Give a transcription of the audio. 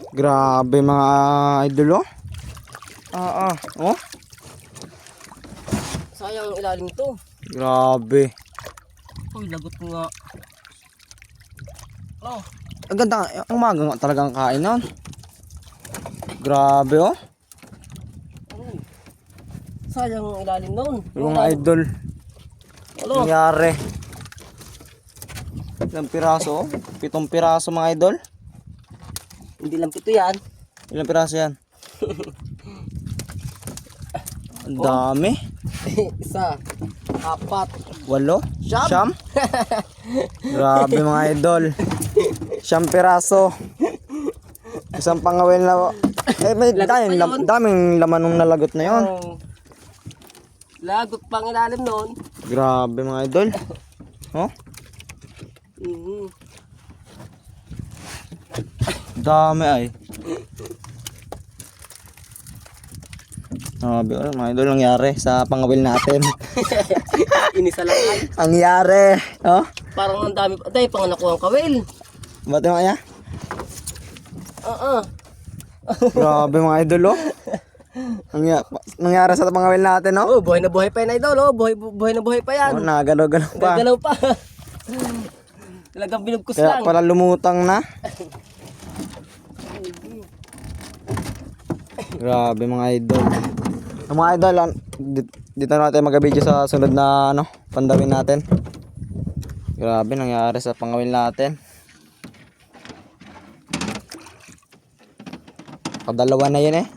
Grabe mga idol oh. Oh. Sayang ang ilalim to. Grabe. Uy, lagot ko nga. Oh, Ang ganda, ang umaga nga talagang kain nun. Grabe oh. uy. Sayang ang ilalim nun. Mga idol. Ano? Nangyari. Ilang piraso oh? 7 piraso mga idol. Hindi lang ito yan. Ilang piraso yan? Ang dami. 1, 4, 8, Siyam. Siyam. Grabe mga idol. 9 piraso. Isang pangawin na. May Lagot pa yun. daming laman ng nalagot na yon. Oh. Lagot pang ilalim nun. Grabe mga idol. Oh, Mhm. dami ay. Grabe oh, mga idol, nangyari sa pangawil natin. Inisa lang ay. Ang yari. Oh, Parang ang dami. Atay, pang nakuha ang kawil. ba't yung kaya? Oo. Grabe mga idol oh. Nangyari sa pangawil natin oh. Oh, buhay na buhay pa yan, idol. Oh, buhay na buhay pa yan. Oh, nagalaw-galaw pa. Gagalaw pa. Talagang binugkos Kaya lang. pala lumutang na. Grabe mga idol. Mga idol, dito na natin mag-video sa sunod na pandawin natin. Grabe nangyari sa pangawil natin. Kadalawa na yun eh.